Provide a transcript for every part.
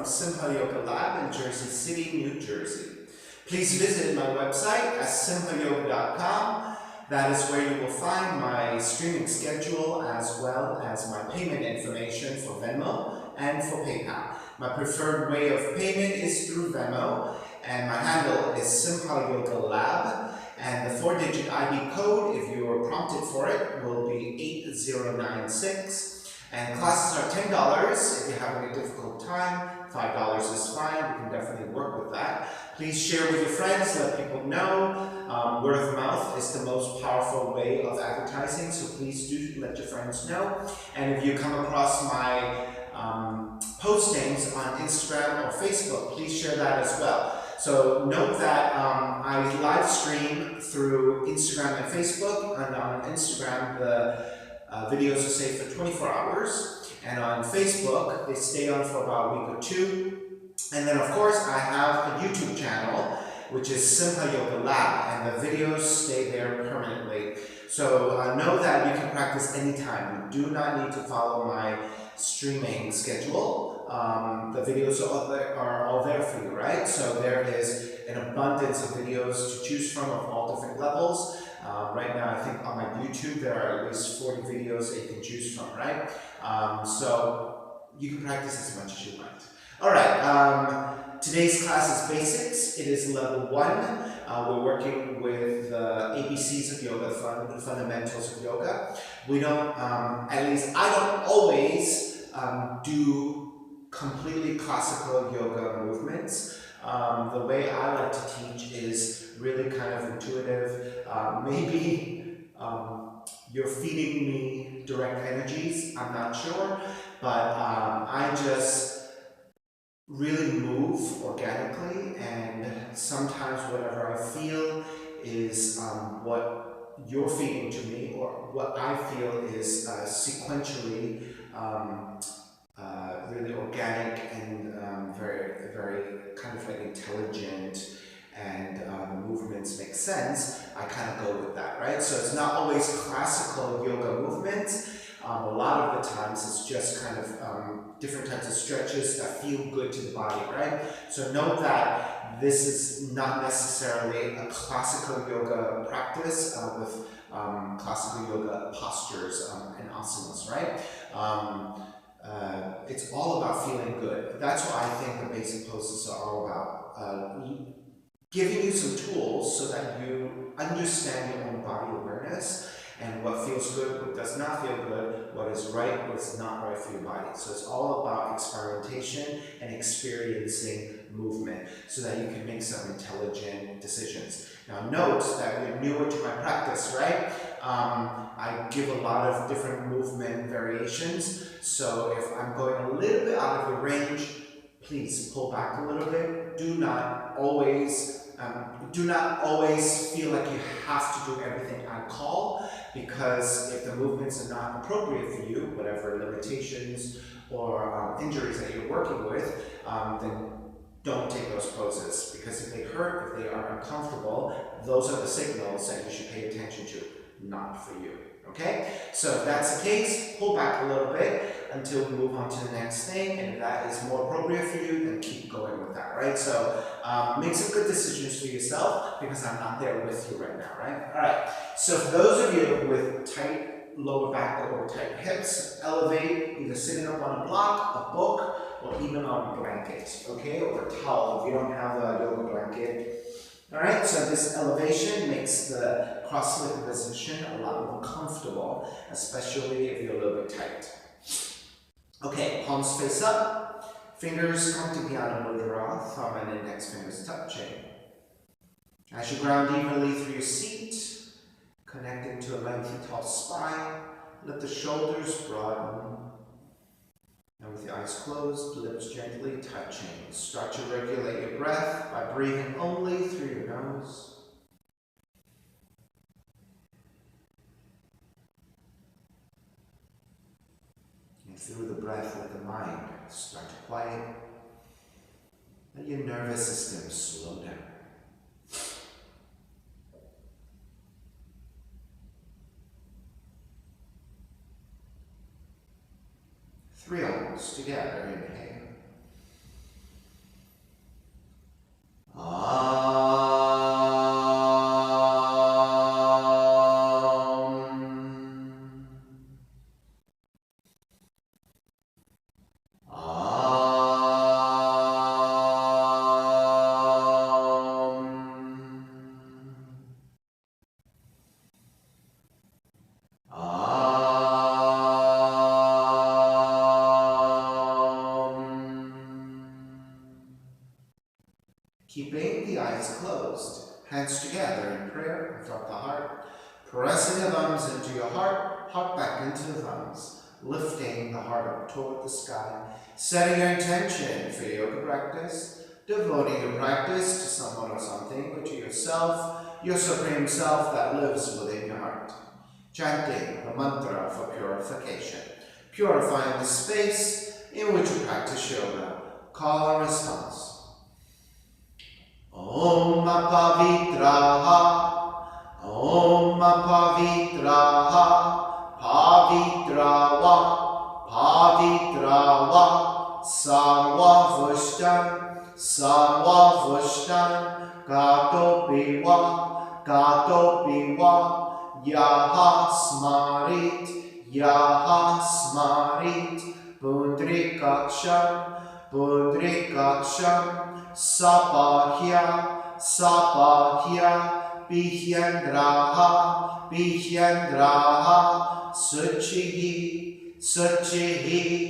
Simha Yoga Lab in Jersey City, New Jersey. Please visit my website at simhayoga.com. That is where you will find my streaming schedule as well as my payment information for Venmo and for PayPal. My preferred way of payment is through Venmo, and my handle is Simha Yoga Lab. And the 4-digit ID code, if you are prompted for it, will be 8096. And classes are $10. If you're having a difficult time, $5 is fine. We can definitely work with that. Please share with your friends, let people know. Word of mouth is the most powerful way of advertising, so please do let your friends know. And if you come across my postings on Instagram or Facebook, please share that as well. So note that I live stream through Instagram and Facebook, and on Instagram the videos are saved for 24 hours, and on Facebook they stay on for about a week or two. And then of course I have a YouTube channel which is Simha Yoga Lab, and the videos stay there permanently. So know that you can practice anytime. You do not need to follow my streaming schedule. The videos are all there for you, right? So there is an abundance of videos to choose from of all different levels. Right now, I think on my YouTube, there are at least 40 videos that you can choose from, right? So you can practice as much as you want. All right, today's class is basics. It is level 1. We're working with ABCs of yoga, fundamentals of yoga. We don't, at least I don't always do completely classical yoga movements. The way I like to teach is really kind of intuitive. Maybe you're feeding me direct energies, I'm not sure, but I just really move organically, and sometimes whatever I feel is what you're feeding to me, or what I feel is sequentially really organic and very, very kind of like intelligent, and the movements make sense. I kind of go with that, right? So it's not always classical yoga movements. A lot of the times it's just kind of different types of stretches that feel good to the body, right? So note that this is not necessarily a classical yoga practice with classical yoga postures and asanas, right? It's all about feeling good. That's why I think the basic poses are all about giving you some tools so that you understand your own body awareness and what feels good, what does not feel good, what is right, what's not right for your body. So it's all about experimentation and experiencing movement so that you can make some intelligent decisions. Now note that you're newer to my practice, right? I give a lot of different movement variations. So if I'm going a little bit out of your range, please pull back a little bit. Do not always feel like you have to do everything I call, because if the movements are not appropriate for you, whatever limitations or injuries that you're working with, then don't take those poses, because if they hurt, if they are uncomfortable, those are the signals that you should pay attention to, not for you. Okay? So if that's the case, pull back a little bit until we move on to the next thing, and if that is more appropriate for you, then keep going with that, right? So make some good decisions for yourself, because I'm not there with you right now, right? All right, so for those of you with tight lower back or tight hips, elevate, either sitting up on a block, a book, or even on a blanket, okay? Or a towel if you don't have a yoga blanket. All right, so this elevation makes the cross-legged position a lot more comfortable, especially if you're a little bit tight. Okay, palms face up, fingers come to Dhyana Mudra, thumb and index fingers touching. As you ground evenly through your seat, connecting to a lengthy tall spine, let the shoulders broaden. And with the eyes closed, lips gently touching. Start to regulate your breath by breathing only through your nose. And through the breath, let the mind start to quiet. Let your nervous system slow down. Three holds together. Inhale. Keeping the eyes closed, hands together in prayer in front of the heart, pressing the thumbs into your heart, heart back into the thumbs, lifting the heart up toward the sky, setting your intention for your yoga practice, devoting your practice to someone or something, but to yourself, your supreme self that lives within your heart. Chanting the mantra for purification, purifying the space in which you practice yoga. Call and response. Om Pavitraha, Om Pavitraha, Pavitrawa, Pavitrawa, Sarvavushtan, Sarvavushtan, Gatopiwa, Gatopiwa, Yaha Smarit, Yaha Smarit, Pundrikaksham, Pundrikaksham, Sapahya, Sapahya, Bihyandraha, Bihyandraha, Suchihi, Suchihi.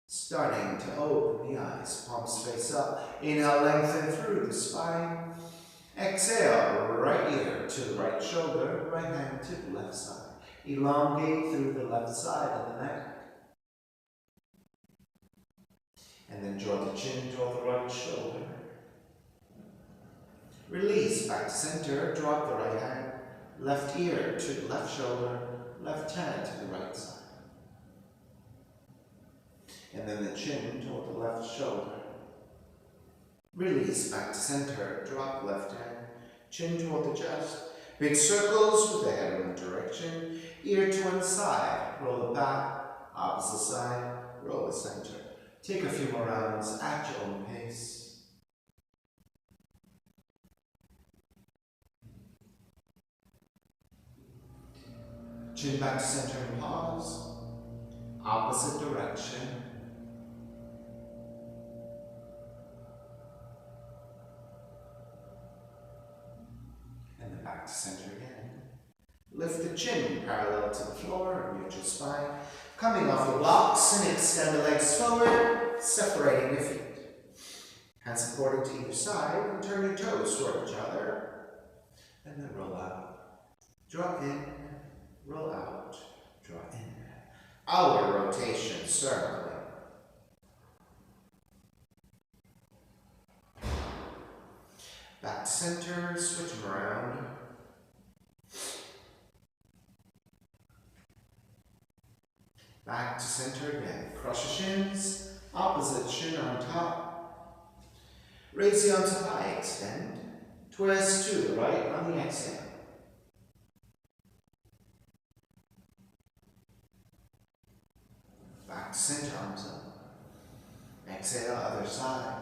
Starting to open the eyes, palms face up. Inhale, lengthen through the spine. Exhale, right ear to the right shoulder, right hand to the left side. Elongate through the left side of the neck. And then draw the chin toward the right shoulder. Release back to center, drop the right hand, left ear to the left shoulder, left hand to the right side. And then the chin toward the left shoulder. Release back to center, drop left hand, chin toward the chest. Big circles with the head in one direction, ear to one side, roll it back, opposite side, roll the center. Take a few more rounds at your own pace. Chin back to center and pause. Opposite direction. And then back to center again. Lift the chin parallel to the floor, neutral spine. Coming off the blocks and extend the legs forward, separating your feet. Hands supported to either side and turn your toes toward each other. And then roll out. Draw in, roll out, draw in. Outer rotation, circling. Back to center, switch them around. Back to center again. Cross your shins, opposite shin on top. Raise the arms high, extend. Twist to the right on the exhale. Back to center, arms up. Exhale, other side.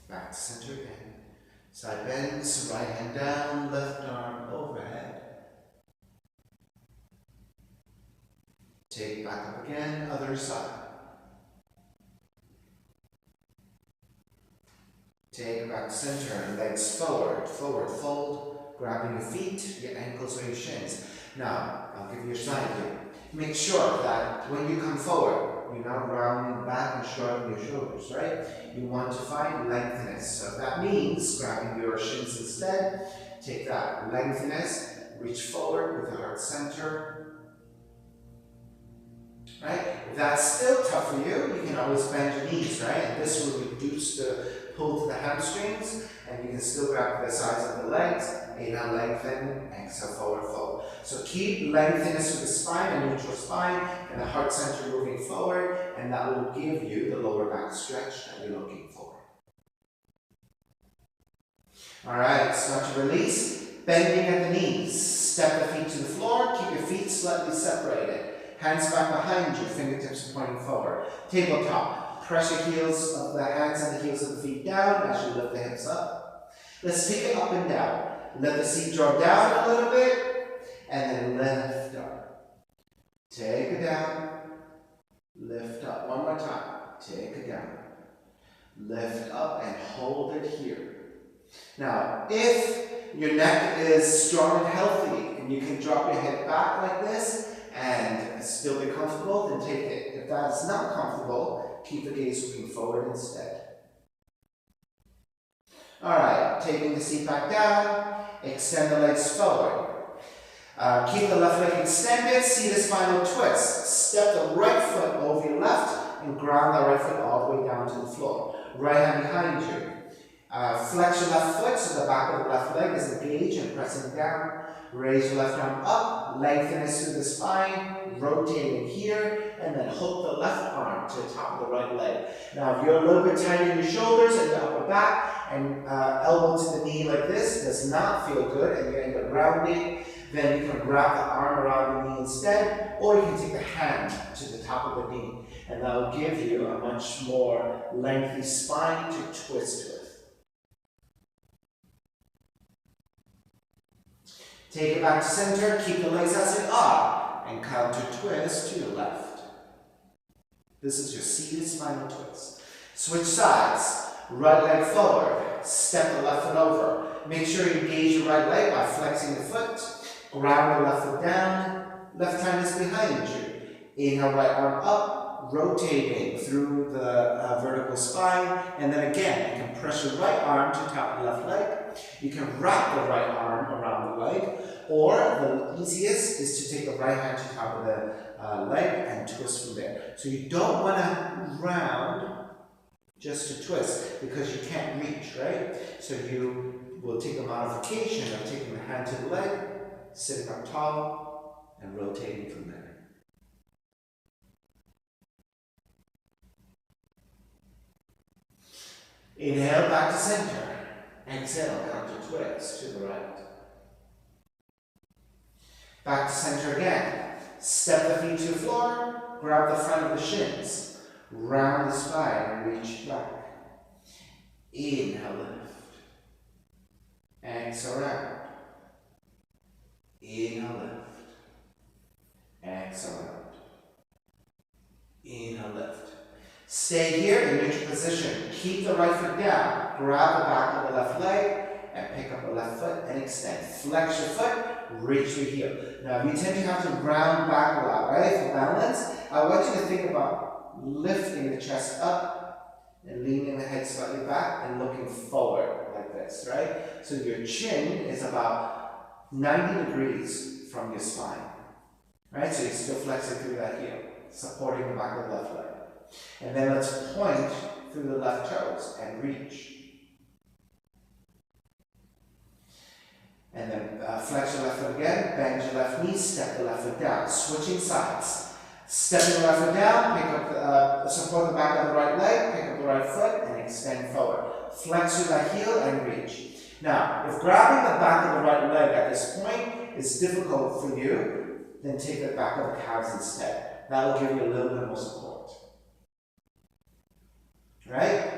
Back to center again. Side bends, right hand down, left arm overhead. Take back up again, other side. Take back to center, legs forward, forward fold, grabbing your feet, your ankles or your shins. Now, I'll give you a sign here. Make sure that when you come forward, you're not rounding back and shrugging your shoulders, right? You want to find lengthiness. So that means grabbing your shins instead. Take that lengthiness, reach forward with the heart center. Right? If that's still tough for you, you can always bend your knees, right? And this will reduce the pull to the hamstrings, and you can still grab the sides of the legs. Inhale, lengthen, exhale, forward fold. So keep lengthiness of the spine, a neutral spine, and the heart center moving forward, and that will give you the lower back stretch that you're looking for. All right, start to release. Bending at the knees. Step the feet to the floor. Keep your feet slightly separated. Hands back behind you, fingertips pointing forward. Tabletop. Press your heels of the hands and the heels of the feet down as you lift the hips up. Let's take it up and down. Let the seat drop down a little bit, and then lift up. Take it down, lift up. One more time. Take it down, lift up, and hold it here. Now, if your neck is strong and healthy, and you can drop your head back like this, and still be comfortable, then take it. If that's not comfortable, keep the gaze looking forward instead. Alright, taking the seat back down, extend the legs forward. Keep the left leg extended, see the spinal twist. Step the right foot over your left and ground the right foot all the way down to the floor. Right hand behind you. Flex your left foot so the back of the left leg is engaged and pressing down. Raise your left arm up, lengthen it through the spine, rotating here, and then hook the left arm to the top of the right leg. Now, if you're a little bit tight in your shoulders and your upper back, and elbow to the knee like this does not feel good, and you end up rounding, then you can wrap the arm around the knee instead, or you can take the hand to the top of the knee, and that will give you a much more lengthy spine to twist with. Take it back to center, keep the legs as they are, and counter twist to your left. This is your seated spinal twist. Switch sides. Right leg forward. Step the left foot over. Make sure you engage your right leg by flexing the foot. Ground the left foot down. Left hand is behind you. Inhale, right arm up, rotating through the vertical spine. And then again, you can press your right arm to top the left leg. You can wrap the right arm around the leg. Or the easiest is to take the right hand to top of the leg and twist from there. So you don't want to round just to twist because you can't reach, right? So you will take a modification of taking the hand to the leg, sitting up tall, and rotating from there. Inhale, back to center. Exhale, counter twist to the right. Back to center again. Step the feet to the floor, grab the front of the shins, round the spine and reach back. Inhale, lift. Exhale, round. Inhale, lift. Exhale, round. Inhale, lift. Stay here in neutral position. Keep the right foot down. Grab the back of the left leg and pick up the left foot and extend. Flex your foot, reach your heel. Now, you tend to have to ground back a lot, right? For balance, I want you to think about lifting the chest up and leaning the head slightly back and looking forward like this, right? So your chin is about 90 degrees from your spine, right? So you're still flexing through that heel, supporting the back of the left leg. And then let's point through the left toes and reach. And then flex your left foot again, bend your left knee, step the left foot down, switching sides. Stepping the left foot down, pick up support the back of the right leg, pick up the right foot, and extend forward. Flex through that heel and reach. Now, if grabbing the back of the right leg at this point is difficult for you, then take the back of the calves instead. That will give you a little bit more support. Right?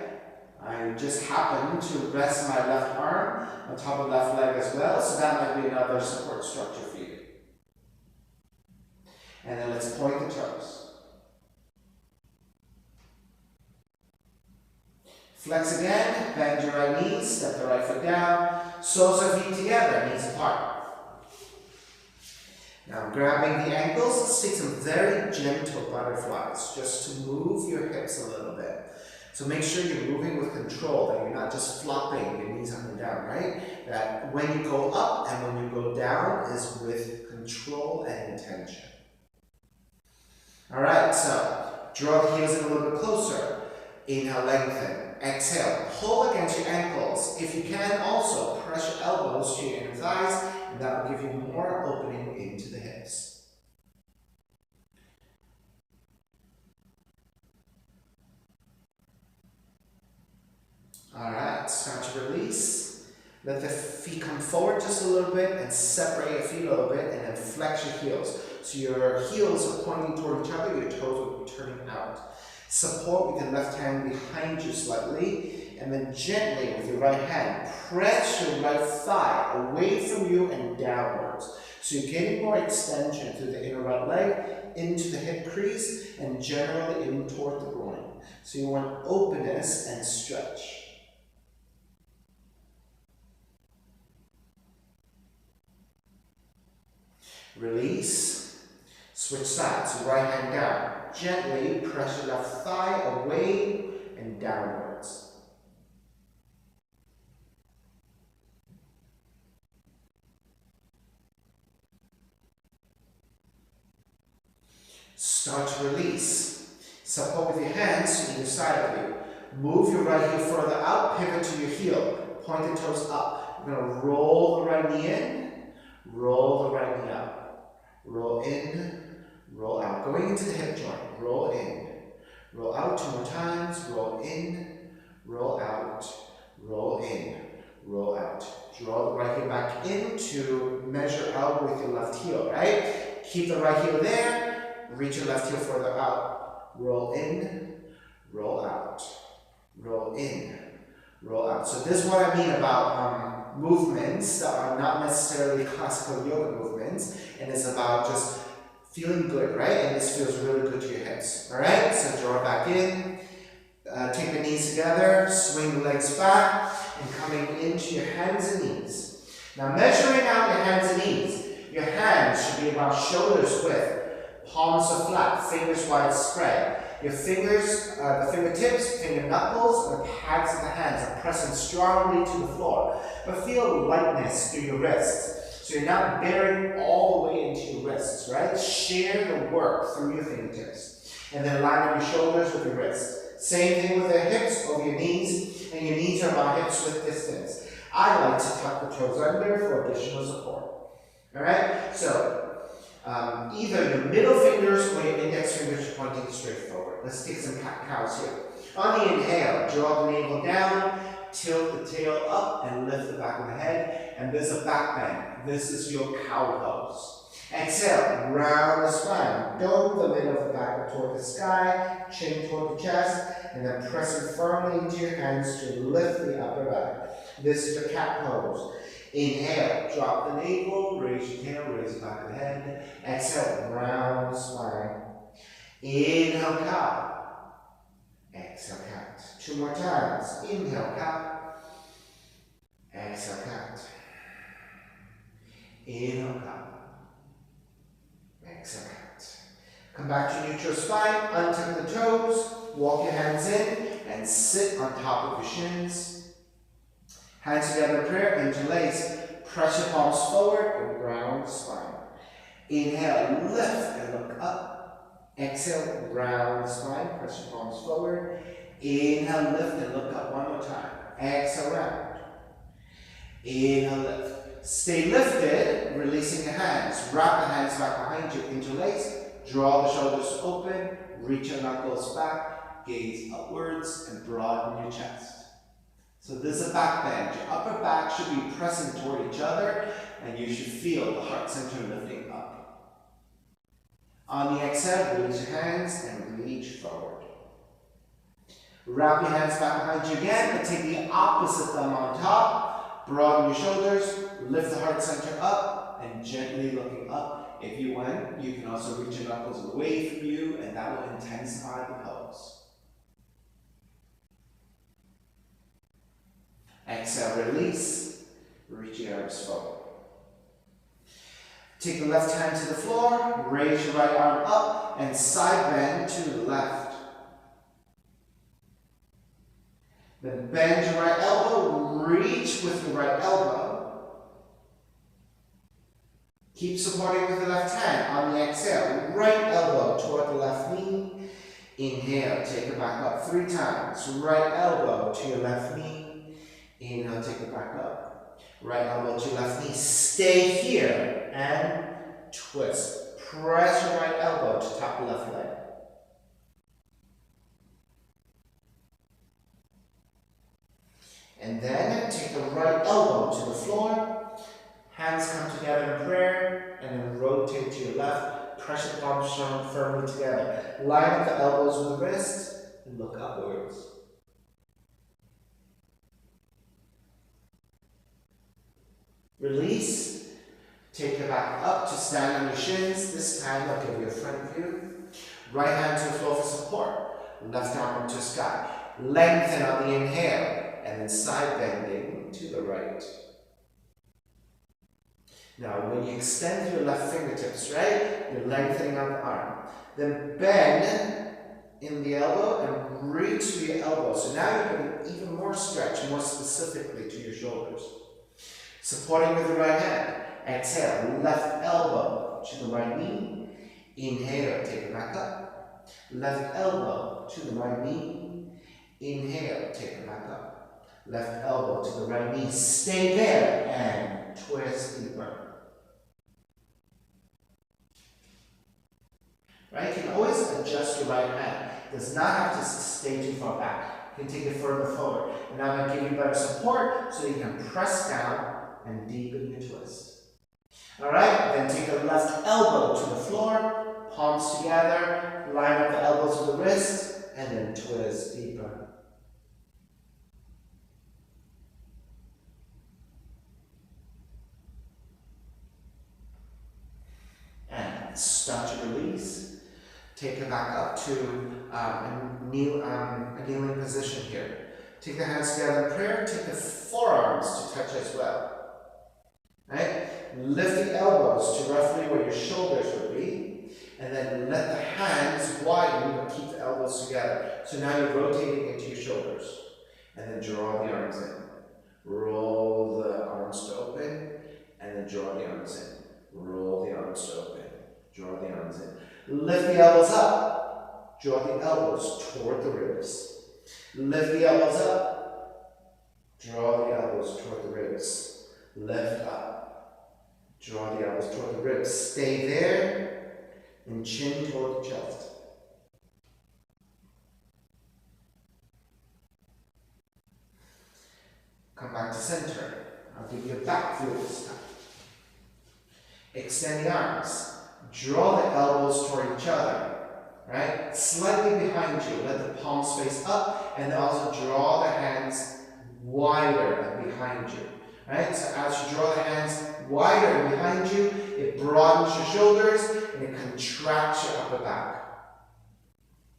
I just happen to rest my left arm on top of left leg as well, so that might be another support structure for you. And then let's point the toes. Flex again, bend your right knee, step the right foot down, soles of feet together, knees apart. Now grabbing the ankles, let's take some very gentle butterflies, just to move your hips a little bit. So make sure you're moving with control, that you're not just flopping your knees up and down, right? That when you go up and when you go down is with control and intention. All right, so draw the heels in a little bit closer. Inhale, lengthen. Exhale, pull against your ankles. If you can, also press your elbows to your inner thighs, and that will give you more opening into the hips. All right, start to release. Let the feet come forward just a little bit and separate your feet a little bit, and then flex your heels. So your heels are pointing toward each other, your toes will be turning out. Support with your left hand behind you slightly, and then gently with your right hand, press your right thigh away from you and downwards. So you're getting more extension through the inner right leg, into the hip crease, and generally in toward the groin. So you want openness and stretch. Release. Switch sides, right hand down. Gently press your left thigh away and downwards. Start to release. Support with your hands to either side of you. Move your right heel further out, pivot to your heel. Point the toes up. You're going to roll the right knee in, roll the right knee up. Roll in, roll out. Going into the hip joint. Roll in, roll out 2 more times. Roll in, roll out, roll in, roll out. Draw the right heel back in to measure out with your left heel, right? Keep the right heel there. Reach your left heel further out. Roll in, roll out. Roll in, roll out. So this is what I mean about movements that are not necessarily classical yoga movements, and it's about just feeling good, right? And this feels really good to your hips, all right? So draw back in, take the knees together, swing the legs back, and coming into your hands and knees. Now measuring out your hands and knees, your hands should be about shoulders width, palms are flat, fingers wide spread. Your fingers, the fingertips, finger knuckles, and the pads of the hands are pressing strongly to the floor. But feel lightness through your wrists. So you're not bearing all the way into your wrists, right? Share the work through your fingertips. And then line up your shoulders with your wrists. Same thing with the hips over your knees, and your knees are about hips width distance. I like to tuck the toes under for additional support. Alright? So, either your middle fingers or your index fingers are pointing straight forward. Let's take some cat-cows here. On the inhale, draw the navel down, tilt the tail up, and lift the back of the head. And there's a back bend. This is your cow pose. Exhale, round the spine. Dome the middle of the back toward the sky, chin toward the chest, and then pressing firmly into your hands to lift the upper back. This is your cat pose. Inhale, drop the navel, raise your tail, raise the back of the head. Exhale, round the spine. Inhale, cow. Exhale, cat. 2 more times. Inhale, cow. Exhale, cat. Inhale, cow. Exhale, cat. Come back to neutral spine, untuck the toes, walk your hands in, and sit on top of your shins. Hands together in prayer, interlace. Press your palms forward and round the spine. Inhale, lift and look up. Exhale, round the spine. Press your palms forward. Inhale, lift and look up 1 more time. Exhale, round. Inhale, lift. Stay lifted, releasing the hands. Wrap the hands back behind you. Interlace. Draw the shoulders open. Reach your knuckles back. Gaze upwards and broaden your chest. So this is a back bend. Your upper back should be pressing toward each other, and you should feel the heart center lifting up. On the exhale, release your hands and reach forward. Wrap your hands back behind you again, and take the opposite thumb on top. Broaden your shoulders, lift the heart center up, and gently looking up. If you want, you can also reach your knuckles away from you, and that will intensify the pose. Exhale, release. Reach your arms forward. Take the left hand to the floor, raise your right arm up, and side bend to the left. Then bend your right elbow, reach with your right elbow. Keep supporting with the left hand. On the exhale, right elbow toward the left knee. Inhale, take it back up 3 times. Right elbow to your left knee. Inhale, take it back up. Right elbow to left knee. Stay here and twist. Press your right elbow to top the left leg. And then take the right elbow to the floor. Hands come together in prayer, and then rotate to your left. Press your palms firmly together. Line up the elbows with the wrists and look upwards. Release. Take your back up to stand on your shins. This time I'll give you a front view. Right hand to the floor for support. Left arm up to sky. Lengthen on the inhale and then side bending to the right. Now, when you extend your left fingertips, right, you're lengthening out the arm. Then bend in the elbow and reach the elbow. So now you're putting even more stretch, more specifically to your shoulders. Supporting with the right hand. Exhale, left elbow to the right knee. Inhale, take it back up. Left elbow to the right knee. Inhale, take it back up. Left elbow to the right knee. Stay there and twist deeper. Right? You can always adjust your right hand. It does not have to stay too far back. You can take it further forward. And now I'm going to give you better support so you can press down and deepen your twist. Alright, then take the left elbow to the floor, palms together, line up the elbows with the wrist, and then twist deeper. And start to release. Take it back up to a kneeling position here. Take the hands together in prayer. Take the forearms to touch as well. Right? Lift the elbows to roughly where your shoulders would be. And then let the hands widen, but keep the elbows together. So now you're rotating into your shoulders. And then draw the arms in. Roll the arms to open. And then draw the arms in. Roll the arms to open. Draw the arms in. Lift the elbows up. Draw the elbows toward the ribs. Lift the elbows up. Draw the elbows toward the ribs. Lift up. Draw the elbows toward the ribs. Stay there and chin toward the chest. Come back to center. I'll give you a back feel this time. Extend the arms. Draw the elbows toward each other, right? Slightly behind you. Let the palms face up, and then also draw the hands wider and behind you, right? So as you draw the hands wider and behind you, it broadens your shoulders and it contracts your upper back,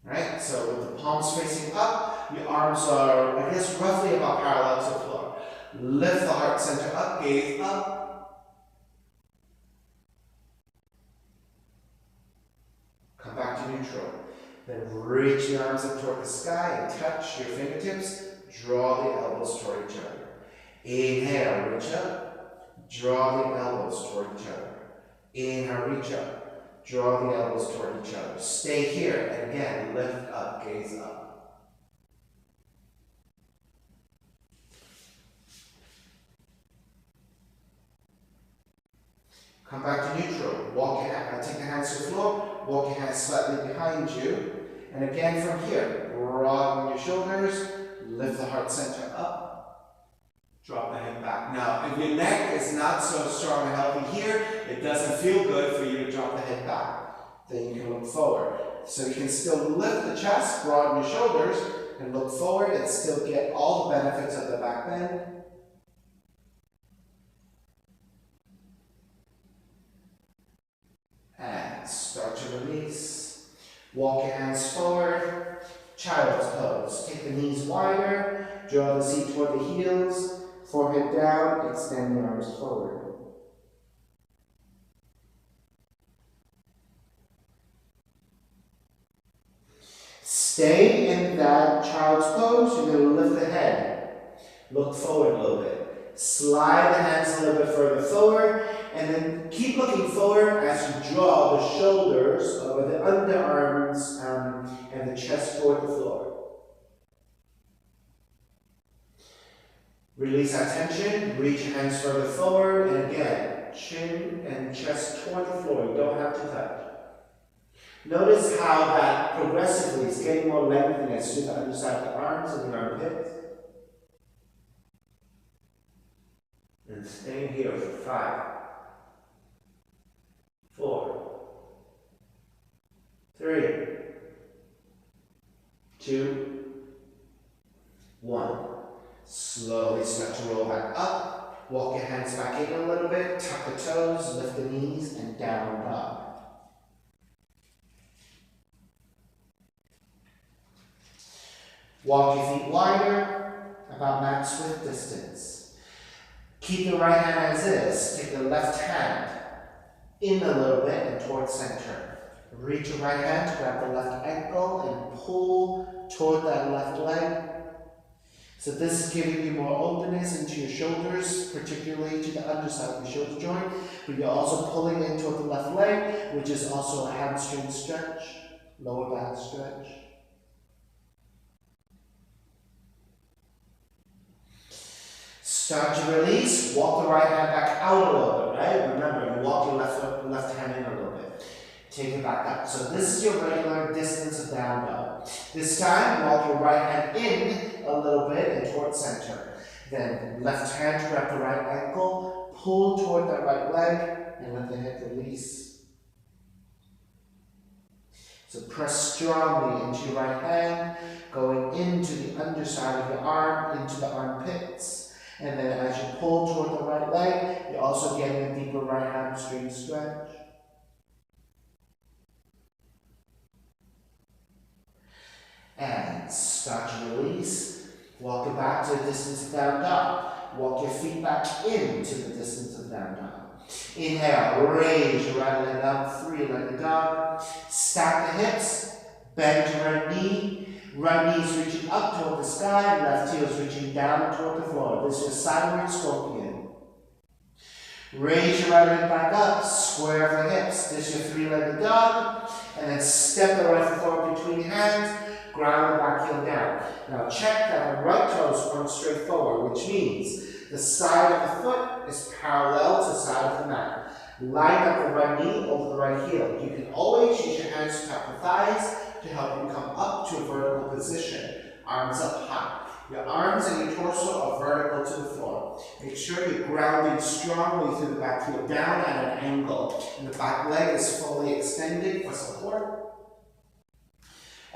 right? So with the palms facing up, your arms are, I guess, roughly about parallel to the floor. Lift the heart center up, gaze up. Come back to neutral. Then reach the arms up toward the sky and touch your fingertips. Draw the elbows toward each other. Inhale, reach up. Draw the elbows toward each other. Inhale, reach up. Draw the elbows toward each other. Stay here. And again, lift up, gaze up. Come back to neutral. Take the hands to the floor. Walk your hands slightly behind you. And again from here, broaden your shoulders. Lift the heart center up. Drop the head back. Now, if your neck is not so strong and healthy here, it doesn't feel good for you to drop the head back. Then you can look forward. So you can still lift the chest, broaden your shoulders, and look forward and still get all the benefits of the back bend. And start to release. Walk your hands forward. Child's pose. Take the knees wider. Draw the seat toward the heels. Forehead down. Extend the arms forward. Stay in that child's pose. You're going to lift the head. Look forward a little bit. Slide the hands a little bit further forward. And then keep looking forward as you draw the shoulders or the underarms and the chest toward the floor. Release that tension. Reach your hands further forward. And again, chin and chest toward the floor. You don't have to touch. Notice how that progressively is getting more lengthiness to the underside of the arms and the armpits. And stay here for 5, 4, 3, 2, 1. Slowly start to roll back up. Walk your hands back in a little bit. Tuck the toes, lift the knees, and down dog. Walk your feet wider, about max width distance. Keep the right hand as is. Take the left hand in a little bit and towards center. Reach your right hand to grab the left ankle and pull toward that left leg. So this is giving you more openness into your shoulders, particularly to the underside of your shoulder joint, but you're also pulling in toward the left leg, which is also a hamstring stretch, lower back stretch. Start to release, walk the right hand back out a little bit, right? Remember, you walk your left hand in a little bit. Take it back up. So this is your regular distance of down dog. This time, walk your right hand in a little bit and towards center. Then left hand grab the right ankle, pull toward that right leg, and let the hip release. So press strongly into your right hand, going into the underside of your arm, into the armpits. And then as you pull toward the right leg, you're also getting a deeper right hamstring stretch. And start to release. Walk it back to the distance of down dog. Walk your feet back into the distance of down dog. Inhale, raise your right leg up, three-legged dog. Stack the hips, bend your right knee. Right knee is reaching up toward the sky, left heel is reaching down toward the floor. This is your sideward scorpion. Raise your right leg back up, square the hips. This is your three-legged dog. And then step the right foot forward between your hands. Ground the back heel down. Now check that the right toe is going straight forward, which means the side of the foot is parallel to the side of the mat. Line up the right knee over the right heel. You can always use your hands to tap the thighs to help you come up to a vertical position. Arms up high. Your arms and your torso are vertical to the floor. Make sure you're grounding strongly through the back heel down at an angle. And the back leg is fully extended for support.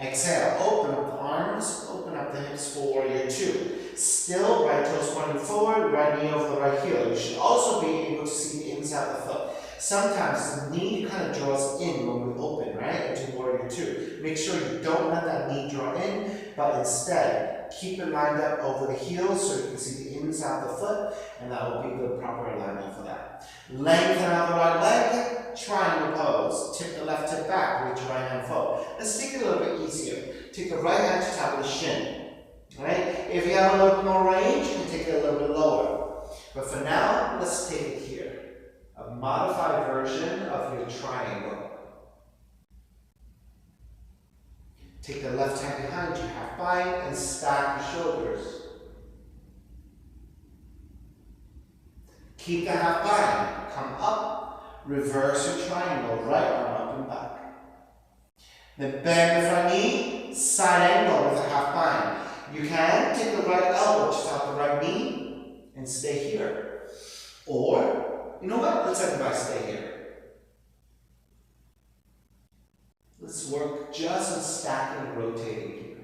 Exhale, open up the arms, open up the hips for warrior two. Still, right toes pointing forward, right knee over the right heel. You should also be able to see the inside of the foot. Sometimes the knee kind of draws in when we open, right, into warrior two. Make sure you don't let that knee draw in, but instead, keep it lined up over the heel so you can see the inside of the foot, and that will be the proper alignment for that. Lengthen out the right leg, triangle pose. Tip the left hip back, reach your right hand forward. Let's take it a little bit easier. Take the right hand to top of the shin. Right? If you have a little bit more range, you can take it a little bit lower. But for now, let's take it here. A modified version of your triangle. Take the left hand behind you, half bind, and stack the shoulders. Keep the half bind. Come up, reverse your triangle, right arm up and back. Then bend the front knee, side angle with a half bind. You can take the right elbow to top the right knee and stay here. Or, you know what? Let's everybody stay here. Let's work just on stacking and rotating here.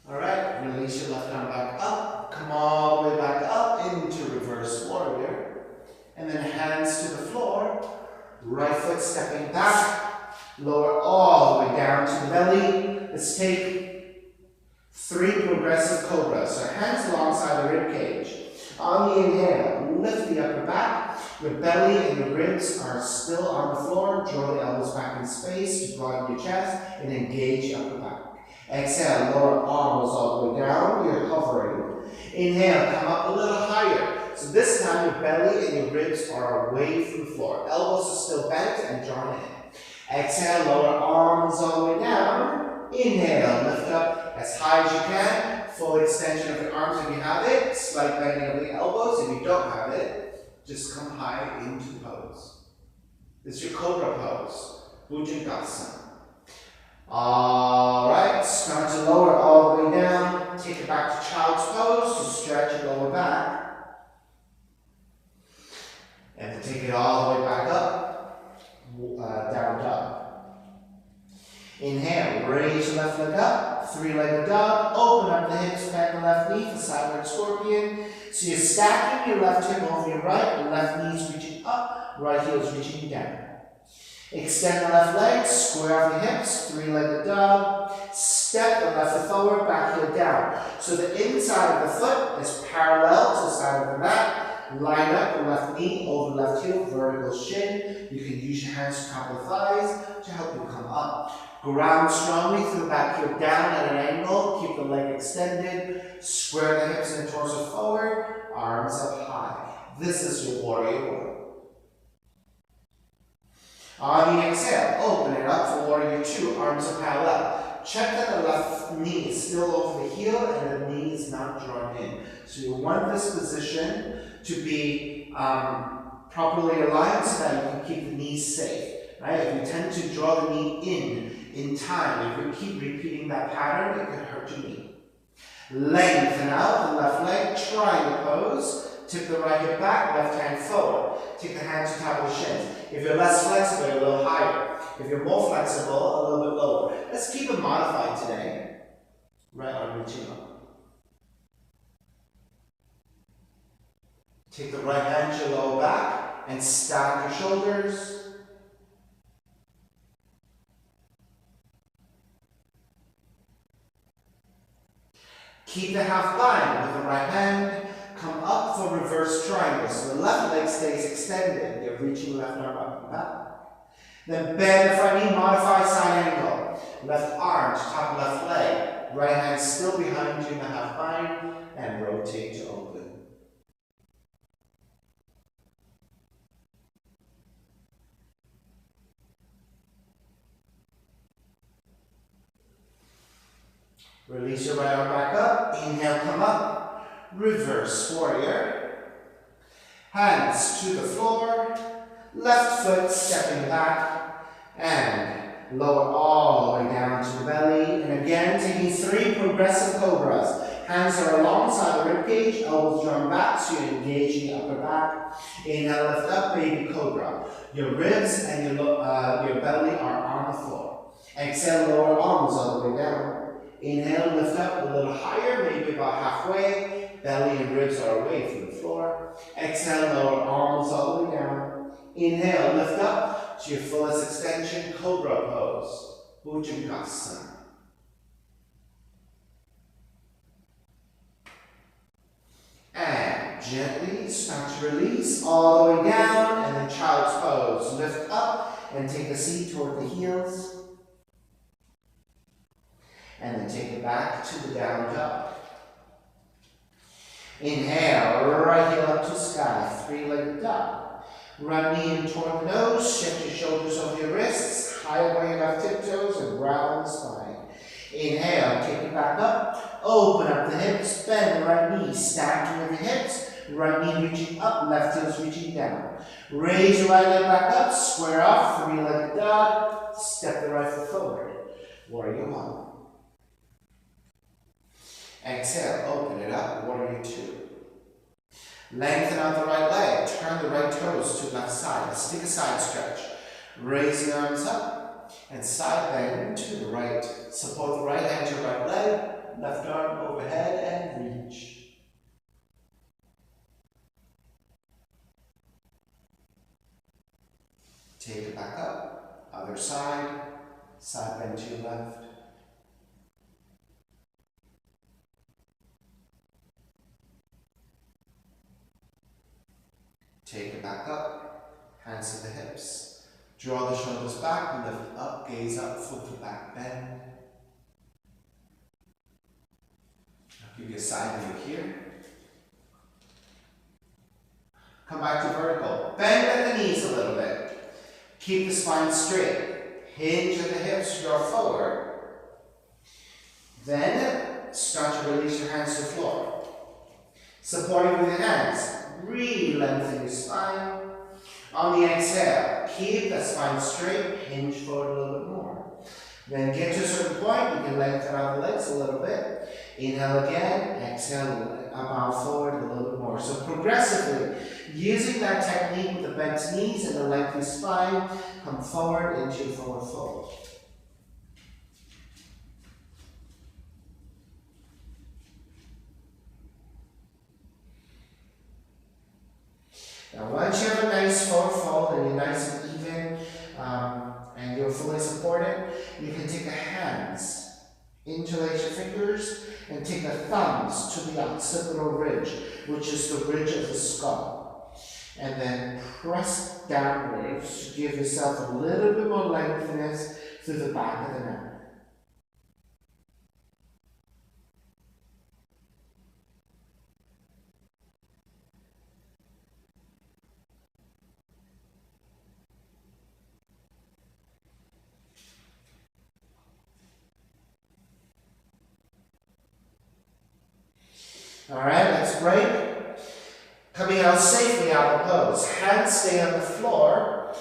Alright, release your left arm back up. Come all the way back up into reverse warrior. And then hands to the floor. Right foot stepping back. Lower all the way down to the belly. Let's take 3 progressive cobras. So hands alongside the rib cage. On the inhale, lift the upper back. Your belly and your ribs are still on the floor. Draw the elbows back in space to broaden your chest and engage your upper back. Exhale, lower arms all the way down. You're hovering. Inhale, come up a little higher. So this time your belly and your ribs are away from the floor. Elbows are still bent and drawn in. Exhale, lower arms all the way down. Inhale, lift up as high as you can. Full extension of your arms if you have it. Slight bending of the elbows if you don't have it. Just come high into pose. This is your cobra pose. Bhujangasana. Alright, start to lower all the way down. Take it back to child's pose to stretch your lower back. And to take it all the way back up, down dog. Inhale, raise your left leg up, 3-legged dog. Open up the hips, bend the left knee for sideward scorpion. So you're stacking your left hip over your right, the left knee is reaching up, right heel is reaching down. Extend the left leg, square off the hips, three-legged dog. Step the left foot forward, back heel down. So the inside of the foot is parallel to the side of the mat. Line up the left knee over left heel, vertical shin. You can use your hands to top of the thighs to help you come up. Ground strongly through the back heel down at an angle. Keep the leg extended. Square the hips and the torso forward. Arms up high. This is your warrior one. On the exhale, open it up for warrior two. Arms are parallel. Check that the left knee is still over the heel and the knee is not drawn in. So you want this position to be properly aligned so that you can keep the knees safe. Right? If you tend to draw the knee in time, if you keep repeating that pattern, it can hurt your knee. Lengthen out the left leg, triangle pose. Tip the right hip back, left hand forward. Take the hands to top of the shins. If you're less flexible, a little higher. If you're more flexible, a little bit lower. Let's keep it modified today. Right arm reaching up. Take the right hand to your lower back and stack your shoulders. Keep the half bind with the right hand. Come up for reverse triangle. So the left leg stays extended. You're reaching left arm up and back. Then bend the front knee, modify side angle. Left arm to top left leg. Right hand still behind you in the half bind. And rotate to open. Release your right arm back up. Inhale, come up. Reverse warrior. Hands to the floor. Left foot stepping back. And lower all the way down to the belly. And again, taking 3 progressive cobras. Hands are alongside the ribcage, elbows drawn back, so you're engaging the upper back. Inhale, lift up, baby cobra. Your ribs and your belly are on the floor. Exhale, lower arms all the way down. Inhale, lift up a little higher, maybe about halfway. Belly and ribs are away from the floor. Exhale, lower arms all the way down. Inhale, lift up to your fullest extension, cobra pose. Bhujangasana. And gently start to release all the way down, and then child's pose. Lift up and take a seat toward the heels. And then take it back to the down dog. Inhale, right heel up to sky, 3-legged dog. Right knee in toward the nose, shift your shoulders over your wrists, high by your left tiptoes, and round the spine. Inhale, take it back up, open up the hips, bend the right knee, stacking with the hips, right knee reaching up, left heel's reaching down. Raise your right leg back up, square off, 3-legged dog, step the right foot forward. Warrior one. Exhale, open it up, warrior two. Lengthen out the right leg, turn the right toes to the left side, stick a side stretch. Raise the arms up, and side bend to the right. Support the right hand to the right leg, left arm overhead, and reach. Take it back up, other side, side bend to your left. Take it back up, hands to the hips. Draw the shoulders back, lift up, gaze up, foot to back bend. I'll give you a side view here. Come back to vertical. Bend at the knees a little bit. Keep the spine straight. Hinge at the hips, draw forward. Then start to release your hands to the floor. Supporting with your hands. Really lengthen your spine. On the exhale, keep the spine straight, hinge forward a little bit more. Then get to a certain point, you can lengthen out the legs a little bit. Inhale again, exhale, bow forward a little bit more. So progressively, using that technique with the bent knees and the lengthened spine, come forward into your forward fold. Now once you have a nice forward fold and you're nice and even, Interlace your fingers and take the thumbs to the occipital ridge, which is the ridge of the skull. And then press downwards to give yourself a little bit more lengthiness through the back of the neck. Alright, let's break. Coming out safely out of pose. Hands stay on the floor.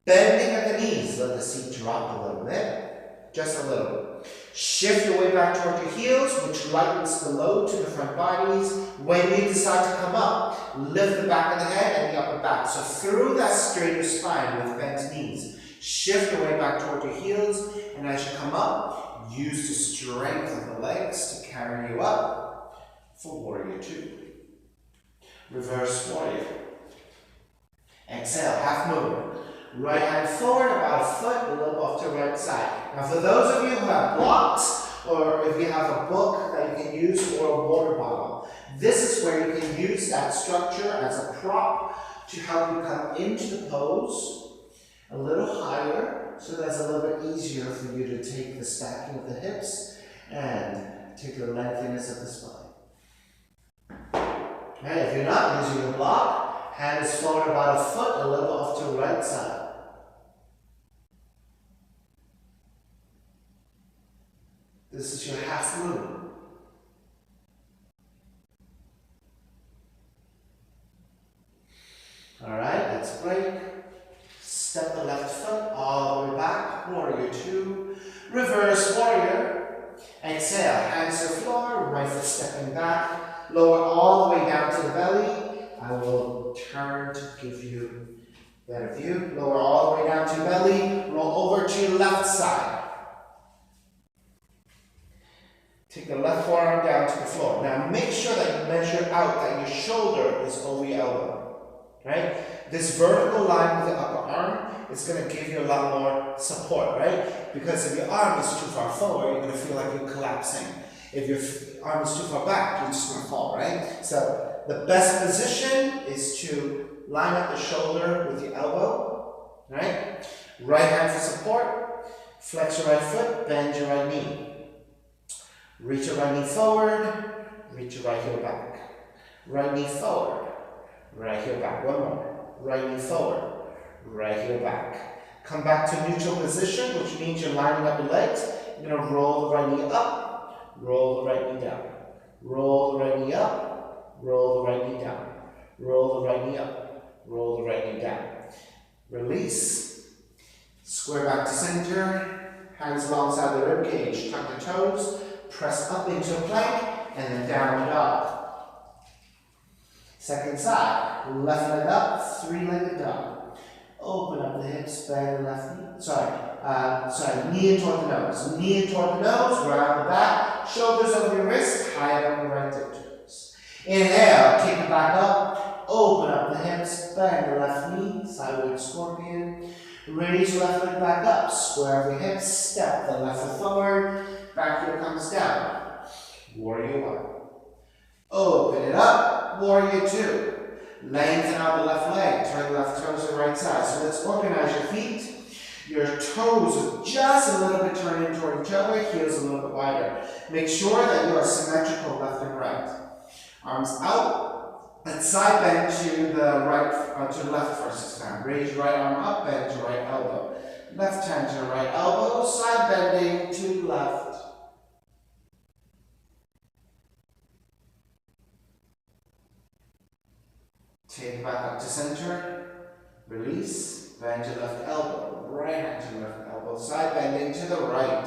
Bending at the knees. Let the seat drop a little bit. Just a little. Shift your way back toward your heels, which lightens the load to the front bodies. When you decide to come up, lift the back of the head and the upper back. So through that straighter spine with bent knees. Shift your way back toward your heels, and as you come up, use the strength of the legs to carry you up for Warrior 2. Reverse Warrior. Exhale, half movement. Right hand forward, about a foot, a little off to the right side. Now for those of you who have blocks, or if you have a book that you can use or a water bottle, this is where you can use that structure as a prop to help you come into the pose a little higher, so that's a little bit easier for you to take the stacking of the hips and take the lengthiness of the spine. Okay, if you're not using the block, hand is forward about a foot, a little off to the right side. This is your half movement. Alright, let's break. Step the left foot all the way back. Warrior 2. Reverse Warrior. Exhale, hands to the floor, right foot stepping back. Lower all the way down to the belly. I will turn to give you a better view. Lower all the way down to the belly. Roll over to your left side. Take the left forearm down to the floor. Now make sure that you measure out that your shoulder is over your elbow. Right? This vertical line with the upper arm is going to give you a lot more support, right? Because if your arm is too far forward, you're going to feel like you're collapsing. If your arm is too far back, you're just going to fall, right? So the best position is to line up the shoulder with your elbow, right? Right hand for support. Flex your right foot, bend your right knee. Reach your right knee forward, reach your right heel back. Right knee forward, right heel back. One more. Right knee forward, right heel back. Come back to neutral position, which means you're lining up your legs. You're going to roll the right knee up, roll the right knee down. Roll the right knee up, roll the right knee down. Roll the right knee up, roll the right knee down. Release. Square back to center. Hands alongside the rib cage. Tuck the toes. Press up into a plank, and then down dog. Second side, left leg up, three-legged dog. Open up the hips, bend the left knee. Knee in toward the nose. Knee in toward the nose, round the back, shoulders over your wrist, high up on the right toes. Inhale, kick it back up, open up the hips, bend the left knee, sideways scorpion. Raise your left leg back up, square the hips, step the left foot forward. Back heel comes down. Warrior 1. Open it up. Warrior 2. Lengthen out the left leg. Turn the left toes to the right side. So let's organize your feet. Your toes are just a little bit turned in toward each other. Heels a little bit wider. Make sure that you are symmetrical left and right. Arms out. Let's side bend to the right, to the left first this time. Raise your right arm up. Bend your right elbow. Left hand to the right elbow. Side bending to the left. Take it back up to center, release, bend to left elbow, right hand to left elbow, side bending to the right.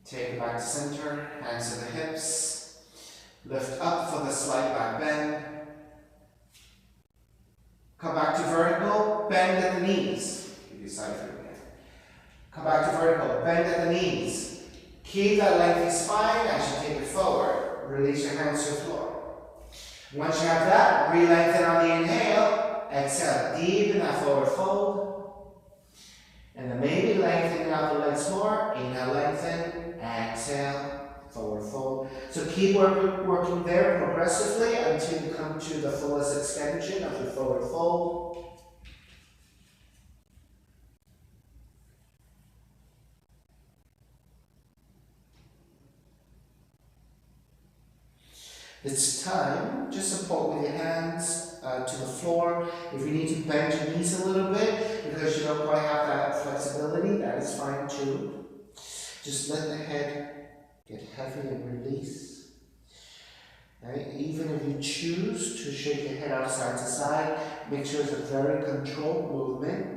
Take it back to center, hands to the hips, lift up for the slight back bend. Come back to vertical, bend at the knees. Give you side view. Come back to vertical, bend at the knees. Keep that lengthy spine as you take it forward. Release your hands to the floor. Once you have that, re-lengthen on the inhale. Exhale, deepen that forward fold. And then maybe lengthening out the legs more. Inhale, lengthen. Exhale, forward fold. So keep working there progressively until you come to the fullest extension of your forward fold. This time, just support with your hands to the floor. If you need to bend your knees a little bit because you don't quite have that flexibility, that is fine too. Just let the head get heavy and release. Right? Even if you choose to shake your head out side to side, make sure it's a very controlled movement.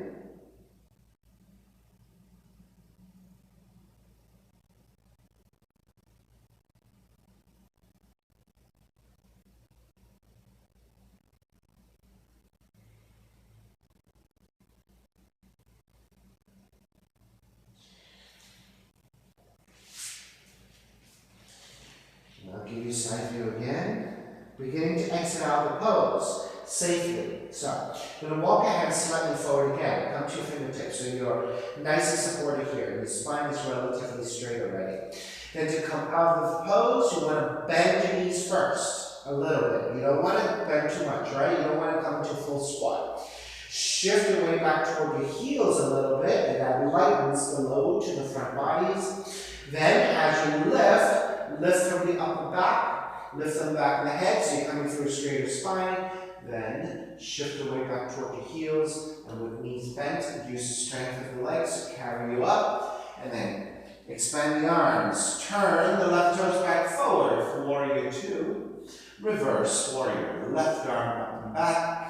I'll give you side view again. Beginning to exit out of the pose safely. So, you're going to walk your hands slightly forward again. Come to your fingertips so you're nice and supported here. Your spine is relatively straight already. Then to come out of the pose, you want to bend your knees first. A little bit. You don't want to bend too much, right? You don't want to come into full squat. Shift your weight back toward your heels a little bit, and that lightens the load to the front bodies. Then, as you lift from the upper back, lift from the back of the head, so you're coming through a straighter spine. Then, shift the weight back toward your heels, and with knees bent, use the strength of the legs to carry you up. And then, expand the arms. Turn the left toes back forward for warrior two. Reverse warrior. Left arm up and back.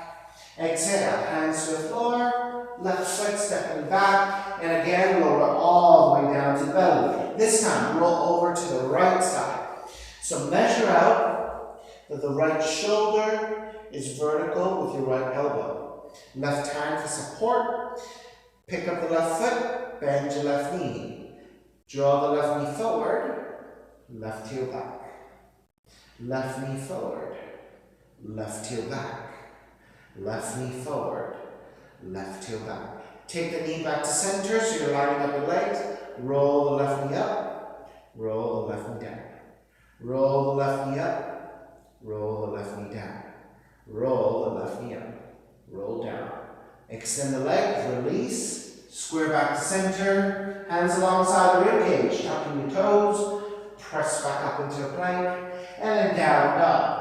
Exhale, hands to the floor. Left foot stepping back. And again, lower all the way down to the belly. This time, roll over to the right side. So measure out that the right shoulder is vertical with your right elbow. Left hand for support. Pick up the left foot. Bend your left knee. Draw the left knee forward. Left heel back. Left knee forward. Left heel back. Left knee forward. Left heel back. Take the knee back to center so you're lining up your legs. Roll the left knee up. Roll the left knee down. Roll the left knee up. Roll the left knee down. Roll the left knee up. Roll down. Extend the leg. Release. Square back to center. Hands alongside the rib cage. Tucking your toes. Press back up into a plank. And then down dog.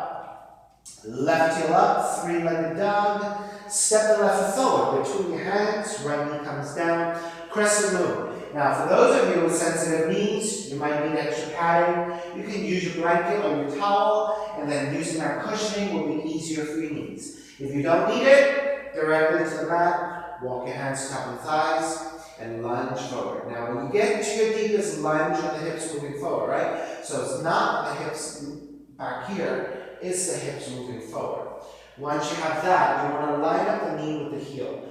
Left heel up. Three-legged dog. Step the left foot forward between your hands. Right knee comes down. Crescent moon. Now, for those of you with sensitive knees, you might need extra padding. You can use your blanket or your towel, and then using that cushioning will be easier for your knees. If you don't need it, directly to the mat, walk your hands to top of the thighs, and lunge forward. Now, when you get to your deepest lunge with the hips moving forward, right? So it's not the hips back here, it's the hips moving forward. Once you have that, you want to line up the knee with the heel.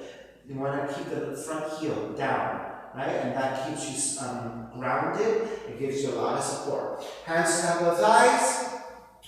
You want to keep the front heel down. Right? And that keeps you grounded. It gives you a lot of support. Hands to top of the thighs.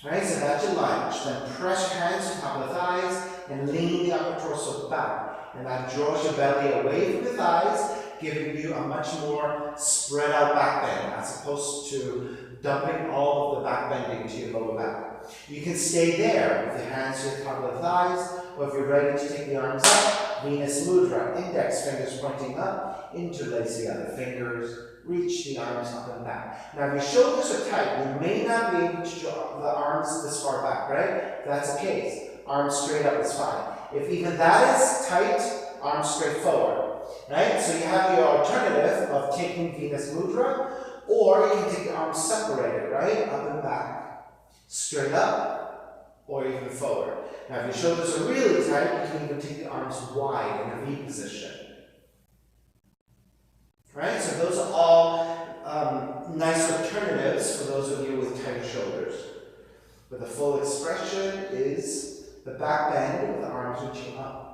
Right? So that's your lunge. Then press your hands to top of the thighs and lean the upper torso back. And that draws your belly away from the thighs, giving you a much more spread out back bend as opposed to dumping all of the back bending to your lower back. You can stay there with your hands to the top of the thighs, or if you're ready to take the arms up, Venus Mudra, index fingers pointing up, interlace the other fingers, reach the arms up and back. Now, if your shoulders are tight, you may not be able to draw the arms this far back, right? If that's the case, arms straight up is fine. If even that is tight, arms straight forward, right? So you have your alternative of taking Venus Mudra, or you can take the arms separated, right? Up and back, straight up, or even forward. Now, if your shoulders are really tight, you can even take the arms wide in a V position. Right? So those are all nice alternatives for those of you with tighter shoulders. But the full expression is the back bend with the arms reaching up.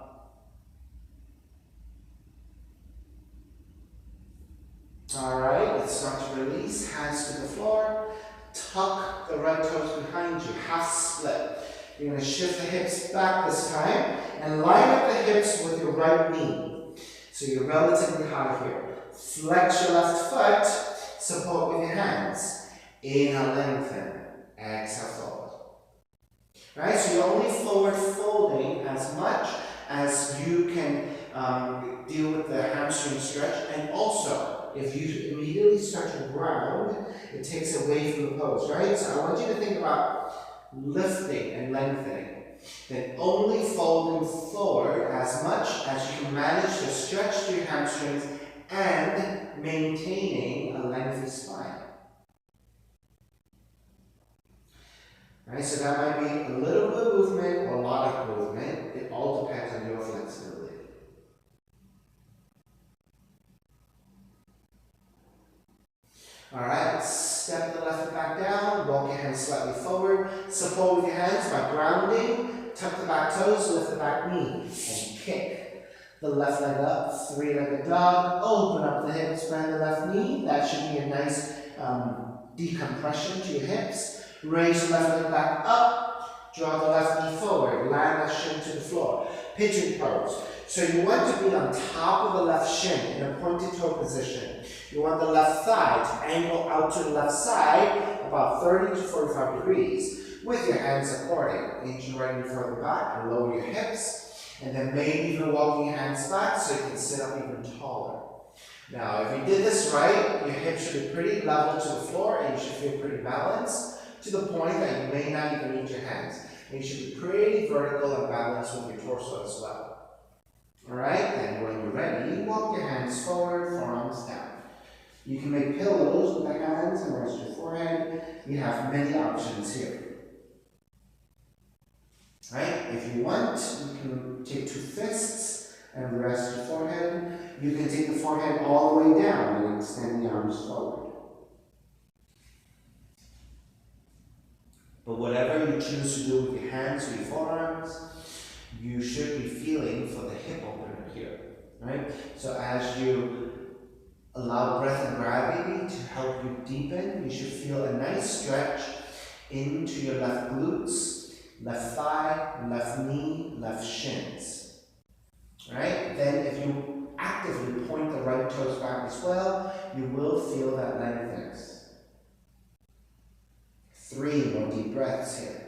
All right, let's start to release. Hands to the floor. Tuck the right toes behind you. Half split. You're going to shift the hips back this time and line up the hips with your right knee. So you're relatively high here. Flex your left foot, support with your hands. Inhale, lengthen. Exhale, fold. Right? So you're only forward folding as much as you can deal with the hamstring stretch. And also, if you immediately start to ground, it takes away from the pose, right? So I want you to think about lifting and lengthening. Then only folding forward as much as you can manage to stretch through your hamstrings and maintaining a lengthy spine. Right, so that might be a little bit of movement or a lot of movement. It all depends on your flexibility. Alright, step the left foot back down, walk your hands slightly forward, support with your hands by grounding, tuck the back toes, lift the back knee, and kick. The left leg up, three-legged dog, open up the hips, bend the left knee. That should be a nice decompression to your hips. Raise the left leg back up, draw the left knee forward, land that shin to the floor. Pigeon pose. So you want to be on top of the left shin in a pointed toe position. You want the left thigh to angle out to the left side about 30 to 45 degrees with your hands supporting. Inch your right knee further back and lower your hips. And then maybe even walking your hands back so you can sit up even taller. Now, if you did this right, your hips should be pretty level to the floor and you should feel pretty balanced to the point that you may not even need your hands. And you should be pretty vertical and balanced with your torso as well. Alright, and when you're ready, walk your hands forward, forearms down. You can make pillows with the hands and rest your forehead. You have many options here. Right? If you want, you can take two fists and rest your forehead. You can take the forehead all the way down and extend the arms forward. But whatever you choose to do with your hands or your forearms, you should be feeling for the hip opener here, right? So as you allow breath and gravity to help you deepen, you should feel a nice stretch into your left glutes, left thigh, left knee, left shins, right? Then if you actively point the right toes back as well, you will feel that lengthiness. 3 more deep breaths here.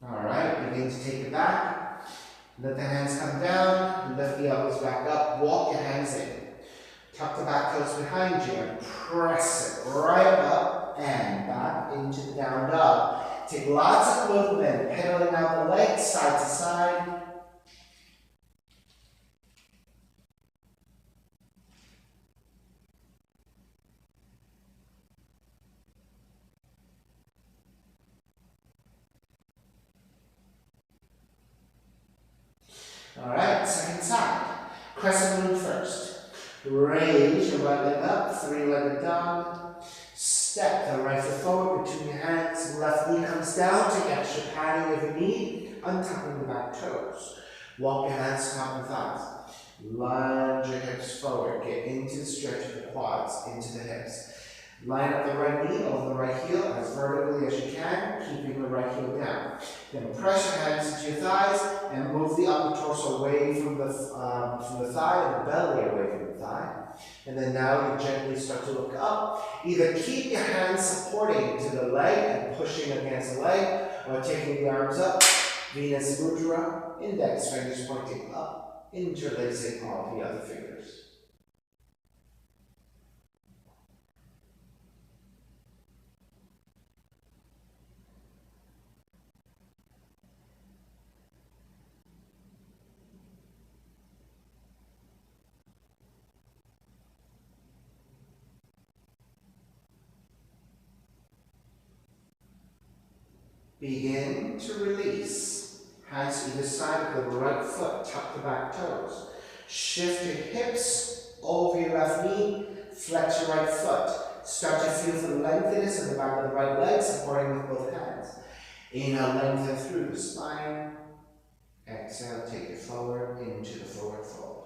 Alright, begin to take it back. Let the hands come down, lift the elbows back up, walk your hands in. Tuck the back toes behind you and press it right up and back into the down dog. Take lots of movement, pedaling out the legs side to side. Alright, second side. Crescent moon first. Raise your right leg up, three-legged dog. Step the right foot forward between your hands. Left knee comes down. Take extra padding if you need. Untucking the back toes. Walk your hands to top and thighs. Lunge your hips forward. Get into the stretch of the quads, into the hips. Line up the right knee over the right heel as vertically as you can, keeping the right heel down. Then press your hands into your thighs and move the upper torso away from the thigh and the belly away from the thigh. And then now you gently start to look up. Either keep your hands supporting to the leg and pushing against the leg, or taking the arms up. Venus Mudra, index fingers pointing up, interlacing all the other fingers. Begin to release. Hands either side of the right foot, tuck the back toes. Shift your hips over your left knee, flex your right foot. Start to feel for the lengthiness of the back of the right leg, supporting with both hands. Inhale, lengthen through the spine. Exhale, take it forward into the forward fold.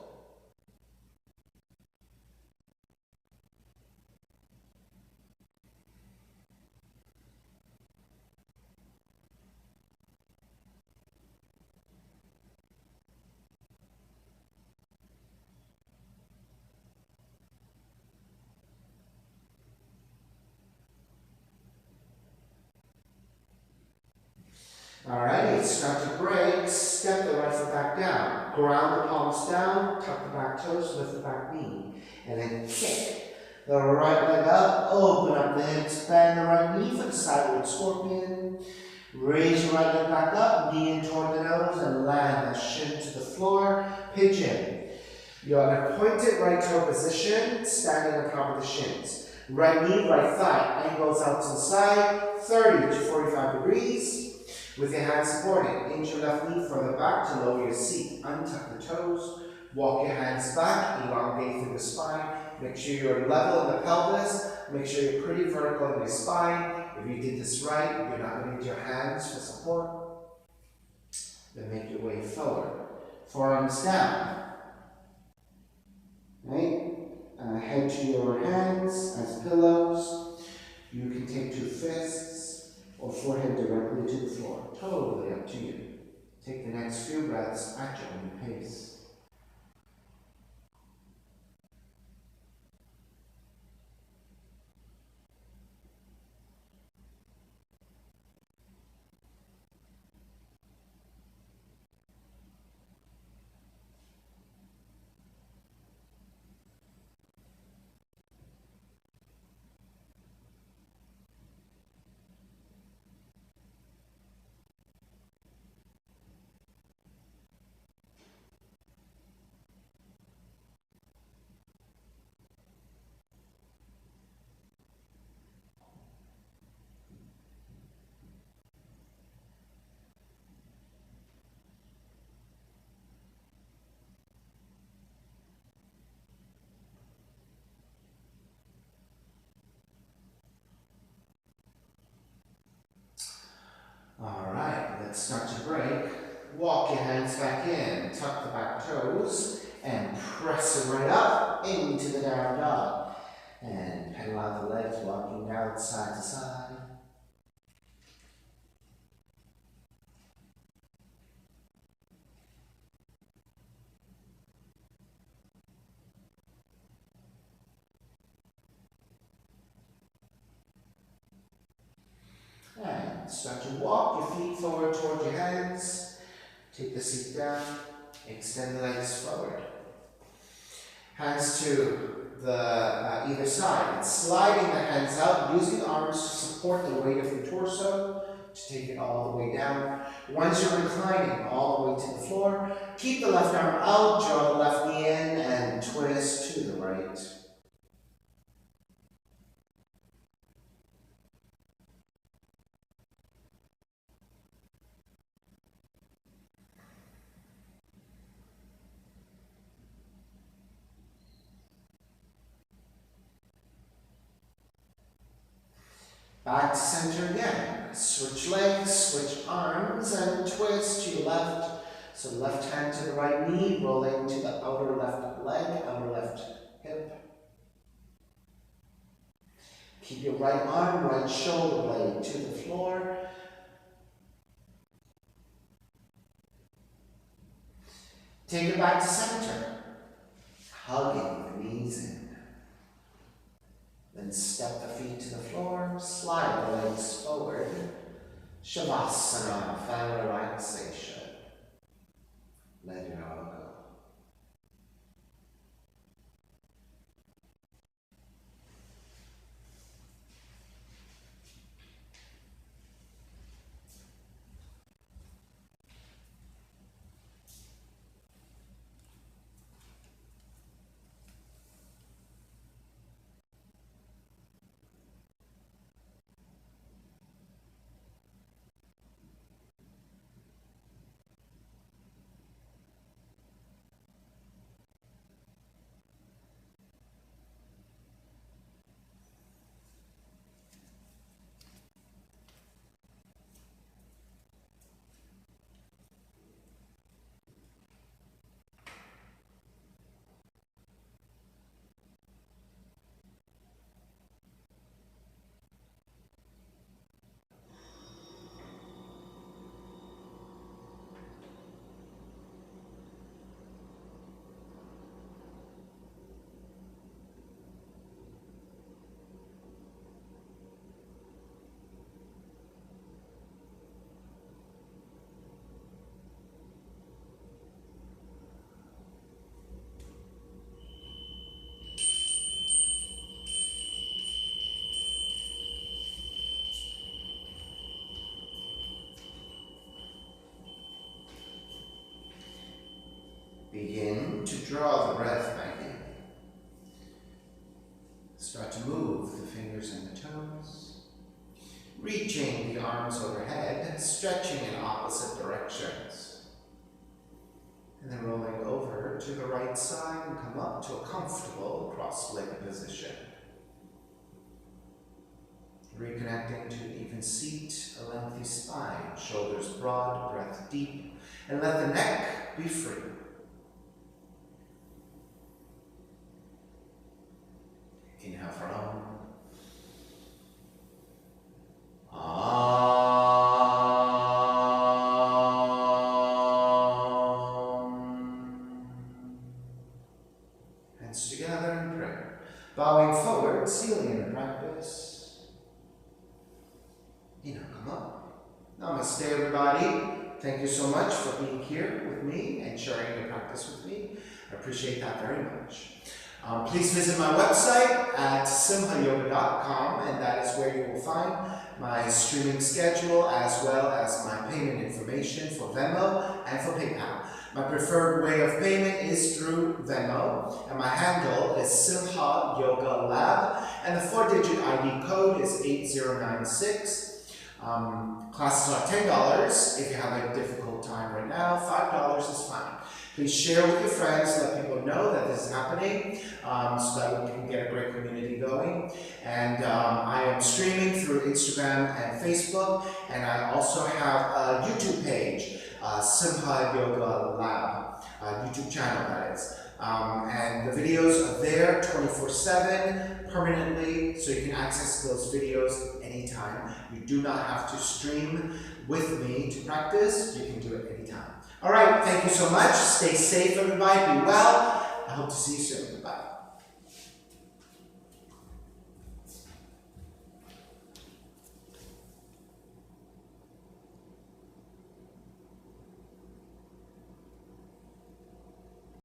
Alrighty, start to break. Step the right foot back down. Ground the palms down, tuck the back toes, lift the back knee. And then kick the right leg up, open up the hips, bend the right knee for the sideward scorpion. Raise your right leg back up, knee in toward the nose, and land the shin to the floor, pigeon. You're in a pointed right toe position, standing on top of the shins. Right knee, right thigh, angles out to the side, 30 to 45 degrees. With your hands supporting, inch your left knee further back to lower your seat. Untuck the toes, walk your hands back, elongate through the spine. Make sure you're level in the pelvis. Make sure you're pretty vertical in your spine. If you did this right, you're not going to need your hands for support. Then make your way forward. Forearms down. Right? Head to your hands as pillows. You can take two fists or forehead directly to the floor. Totally up to you. Take the next few breaths at your own pace. Alright, let's start to break. Walk your hands back in, tuck the back toes, and press it right up into the down dog. And pedal out the legs, walking down side to side. And start to walk your feet forward toward your hands. Take the seat down. Extend the legs forward. Hands to the either side. Sliding the hands out, using the arms to support the weight of your torso, to take it all the way down. Once you're reclining all the way to the floor, keep the left arm out, draw the left knee in, and twist to the right. Back to center again. Switch legs, switch arms, and twist to your left. So left hand to the right knee, rolling to the outer left leg, outer left hip. Keep your right arm, right shoulder blade to the floor. Take it back to center. Hugging the knees in. Then step the feet to the floor, slide the legs forward. Shavasana, final relaxation. Let it all go. draw the breath back in. Start to move the fingers and the toes. Reaching the arms overhead, stretching in opposite directions. And then rolling over to the right side and come up to a comfortable cross-legged position. Reconnecting to an even seat, a lengthy spine, shoulders broad, breath deep, and let the neck be free. Inhale for Om. Hands together in prayer. Bowing forward, sealing in the practice. Come up. Namaste, everybody. Thank you so much for being here with me and sharing your practice with me. I appreciate that very much. Please visit my website at simhayoga.com, and that is where you will find my streaming schedule as well as my payment information for Venmo and for PayPal. My preferred way of payment is through Venmo, and my handle is Simha Yoga Lab, and the 4-digit ID code is 8096. Classes are $10 if you have a difficult time right now. $5 is fine. Please share with your friends, let people know that this is happening so that we can get a great community going. And I am streaming through Instagram and Facebook, and I also have a YouTube page, Simha Yoga Lab, YouTube channel that is. And the videos are there 24/7 permanently, so you can access those videos anytime. You do not have to stream with me to practice. You can do it anytime. All right, thank you so much. Stay safe, everybody. Be well. I hope to see you soon. Bye.